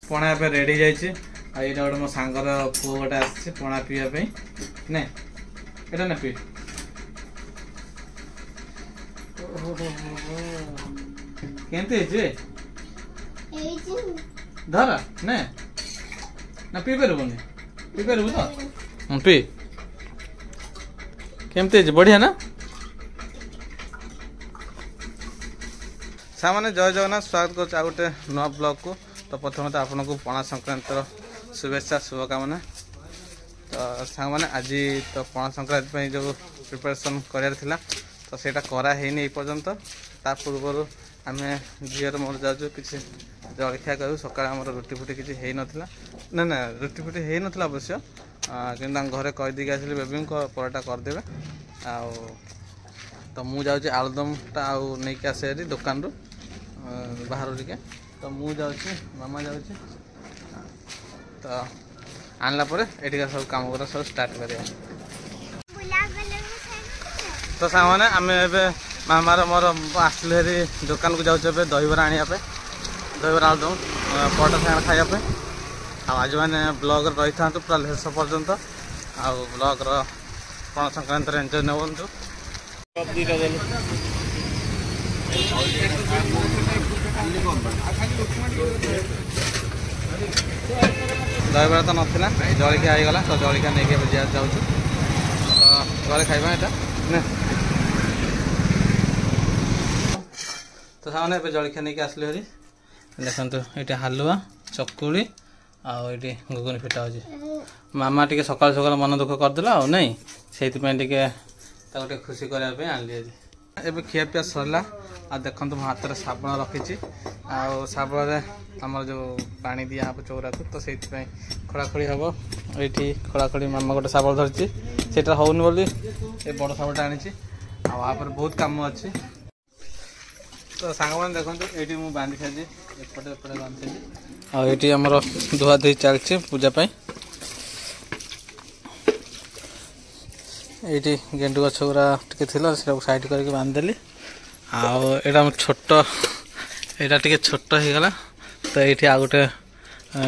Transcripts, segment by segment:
पणा पे रेडी जाइए आई गोटे मो सांगर पु गोटे आसी पणा पीवाई ना ये ना पी केमती धर ना ना पी पारबुनि पी पारबु तो पी केमती बढ़िया ना सामान्य जय जगन्नाथ स्वागत कर गोटे नुआ ब्लॉग को। तो प्रथम तो आपन को पणा संक्रांतिर शुभेच्छा शुभकामना। तो सांग मैंने आज तो पणा संक्रांति जो प्रिपरेशन करार थिला तो सेटा करा हेनी ए पर्यंत ता पूर्व आम झीर मोर जाऊँ कि जलखिया करूँ सका रुटी फुटी किसी है ना ना रुटी फुटी है ना अवश्य कि घरे कहीदी आसली बेबी को पराटा करदे आ तो मु जाऊँ आलुदमटा आउ नहीं आसे दुकान रू बाहर टिके तो मु जाऊँ मामा जाऊँ तो आनला ये सब काम कर सब स्टार्ट करिया। तो सामने आम ए मामार मोर आसलु हेरी दुकान को जाऊँ दहीबरा आने दहीबरा आलुदम पराठा सागर खायापे आज मैंने ब्लॉग रही था पूरा शेष पर्यंत आ ब्लॉग पणा संक्रांति एंजॉय नबंतु दहीबरा तो नाला जलखिया होगा तो जलखिया नहीं जाऊँ तो घरे खाइबा यहाँ तो सामने जलखिया नहीं आसलु हेरी देखो ये हालुआ चकुड़ी आठी घुगुनी फिटा हो मामा टे सकाल सकाल मन दुख करदेला नहीं से गोटे खुशी करने आनली आज एवं खियापिया सरला आ देखो मो हाथ में साबुन रखी साबुन आमर जो पानी दिया हम चौरा को तो से खड़ाखड़ी हम ये खड़ाखड़ी मामा गोटे साबुन धरती से होनी बोली ये बड़ साबुनटा आनी आपर बहुत कम अच्छी। तो सांग मैंने देखो ये मुझे बांधि खाई एपटे एपटे बांधि आम धुआ धुई चलती पूजापाई ये गेंडु गछ गुरा टे साइड करके बांधिदेली आम छोट यहाँ टे छोट हो गला तो ये आ गोटे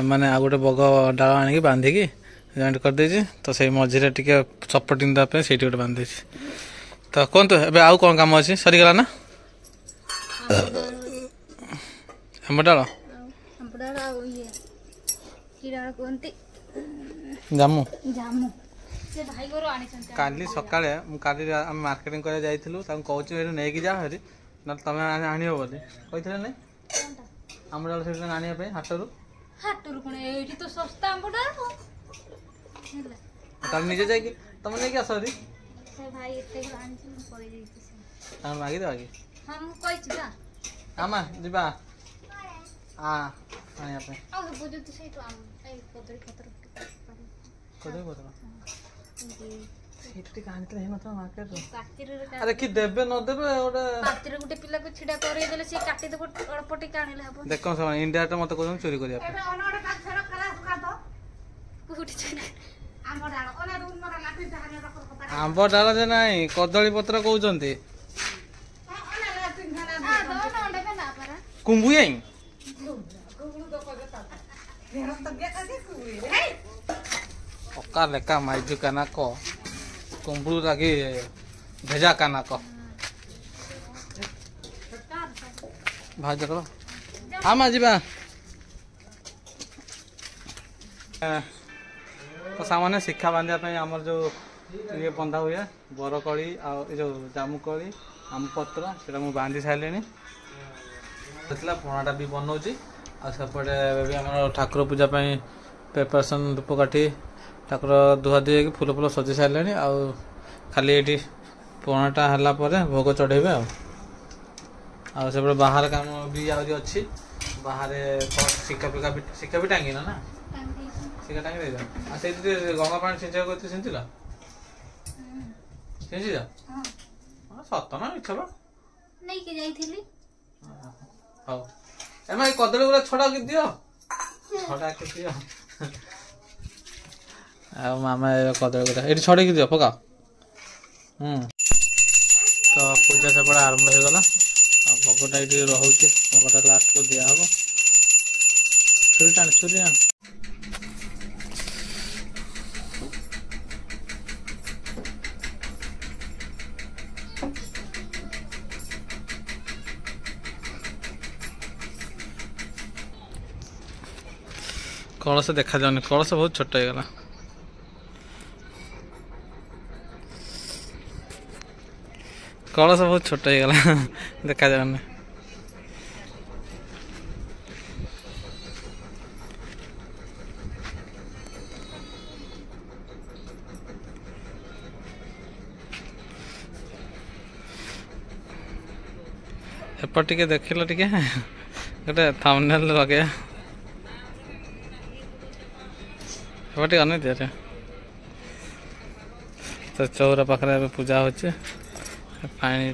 माने आ गोटे बग डाल आनिक बांधिकी जॉइंट करदे तो से मझे टे सपोर्टिंग देवाई से गोटे बांधे तो कहतु ए आउ कौन कम अच्छी सरीगला ना आम डाल जामु काली सकाଳେ काली मार्केटिंग कर जाइलु कहूँ नहीं जा हरी ना तुम आण बोली कहते नहीं आम डाल से आने हाटरू तो सस्ता निजे जाकि तुम नहीं आस हरी मागिदेवा कि आमा जा अरे कि देबे न देबे गोटे पिला को छिड़ा करे देले से काटी देबो अल्प टिक आनिले हबो देखो सब इंडिया टा मत कोन चोरी करिया आंब डाल जे नहीं कदली पत्र कहउचंती कुंभु आई अका लेका माइजु काना को कुंभु लगी भेजा काना को भाज करो हाँ माँ जीवा तो सामान्य शिक्षा बांधे आमर जो ये बंधा हुए बरकली आ जो जामुकली आम पत्र से बांधि सारे पणाटा भी बनाऊँगी आसपटे आम ठाकुर पूजा प्रिपरेशन धूपकाठी ठाकुर धुआ धुई फूल फूल सजी सारे आ खाली ये पणाटा है भोग चढ़ेबे आसे बाहर काम भी अच्छी बाहर सिक्का भी टांगी ना सिक्का टांगी दे से गंगा पानी सिंचा करते सिंचिल सिंची जा सत ना मिछ हाँ एम कदली गुला छड़ा कि दियो छड़ा कि दियो आ मामा कदली गुला ये छड़े दियो पका तो पूजा सेपटे आरंभ हो गला भोगटा ये रोचे भोगटा लास्ट को दिया हम छुरी टाण छुरी टाण कलश देखा जाऊनी कलश बहुत छोट हो कलश बहुत छोट हो देखा जाऊनी एपट टिके देखिल टिके गोटे थंबनेल लगे एपटे अनेक दिया तो चौरा पाखे पूजा होचे पानी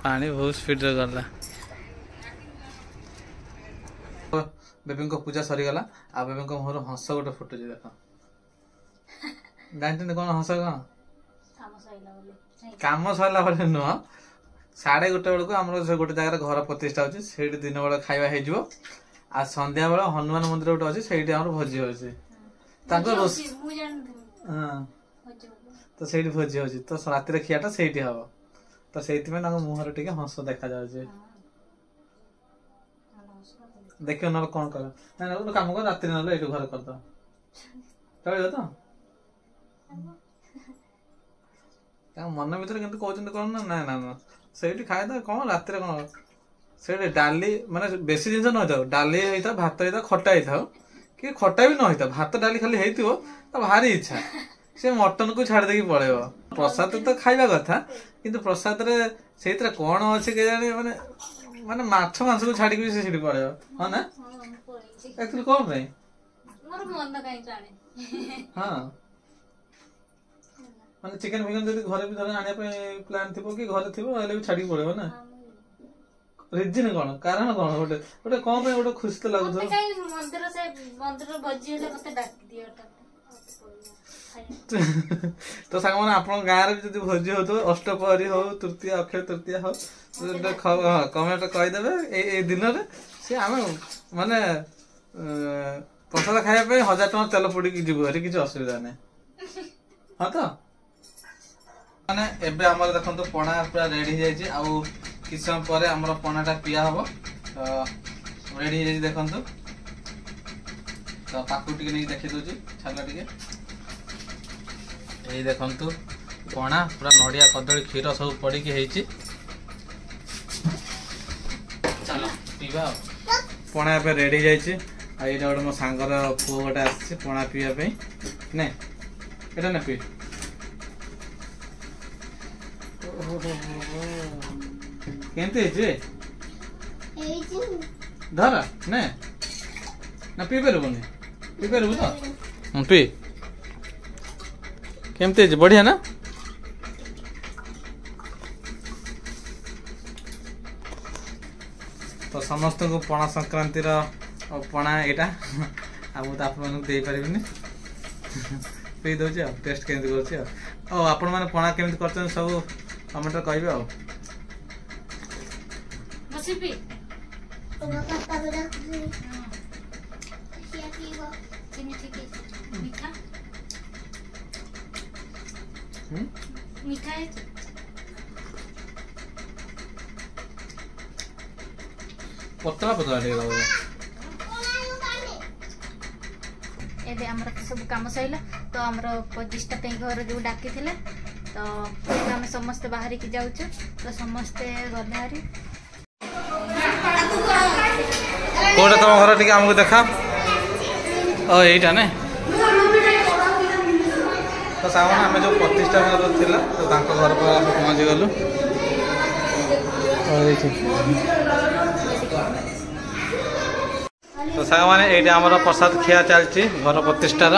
पानी बहुत स्पीड रे गला बेबी को पूजा सरीगला आ बेबी को मोर हंस गोटे फुटुच देख जानते कौन हंस कौन काम सरला बेले नुह 1:30 बेलू आम गोटे जगह घर प्रतिष्ठा अच्छे से दिन बेला खाଇବା हो आ संध्या बेला हनुमान मंदिर गोटे अच्छे से भोजी हो तो से भोजी हो तो रातिर खियाटा से हम तो से मुहर टे हंस देखा जाए देख ना कौन कर गोटे कम कर राति ना ये घर करद चलो तो मन भर के कहते कौन ना ना ना से खाए कौन रात कौन से डाली माने बेसी जिन न हो डाली होता भात होता खटा होता कि खटा भी न होता भात डाली खाली हो तो भारी इच्छा से मटन को छाड़ देकी पड़े प्रसाद तो खाଇବା कथा किंतु प्रसाद रे से कौन अच्छे के जाने माने माने माछ मांस को छाड़ी भी से पड़े हाँ ना एक्चुअली कौन नहीं मोर मन काई जाने हाँ माने चिकन फिकन जब घरे भी धर आने प्लान थी कि घरे थी भी छाड़ी पड़े ना रिजन कौन कारण कौन गोटे गोटे कौन गोटे खुशी तो लगुत मंदिर से मंदिर भोजी हेले मते डाक दियो तो सांग मैंने आप गाँव भी जो भोजी हो तो अष्टपहरी हो तृतीय अक्षय तृतीय हो कमेंट कहीदेवे ए दिन में सी आम माने प्रसाद खाया 1000 टଙ୍କା तेल पड़ी जीव कि असुविधा नहीं हाँ तो माने एबे हमर देखंतु पणा पूरा रेडी हो जाय आउ किछ समय परे हमर पणाटा पिया हबो तो रेडी हो जाय देखंतु तो पाकु टिके नै देखि दोजी छाला टिके ए देखंतु पणा पूरा नडिया कदली क्षीर सब पड़ी के हेची चलो पीवा पणा पे रेडी जायछि आ एटा गोटे मो सांगर पु गोटे आछि पणा पिया पे नै एटा नै पी केमती धर ने ना पी पार तो पी केमती बढ़िया ना तो समस्त को पणा संक्रांति पणा यहाँ तो आप दे पारे पी दौर टेस्ट केमती कर आपण मैंने पणा केमती कर सब कमेंट कहे पतला पतला एबे हमर सब काम सइला तो हमर 25टा पे घर जो डाकी थिले तो हम समस्त बाहर की जाउछ तो समस्त गधारी कोटा तुम घर टिके हमको देखा ओ एटा ने तो सावन आम जो 25टा घर थिला तो तांको घर पर पहुंची गलु तो साग मैंने ये आम प्रसाद खिया चलती घर प्रतिष्ठार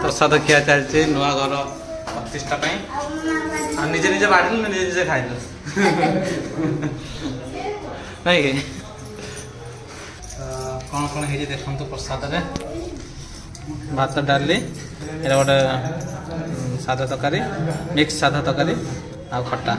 प्रसाद खिया चलती नुआ घर प्रतिष्ठा निजे निजे बाढ़ निजे निजे खाइल नहीं कि कौन कौन है देखु प्रसाद रे भात डाली एटा गोटे सादा तरकारी मिक्स सादा तरकारी आ खट्टा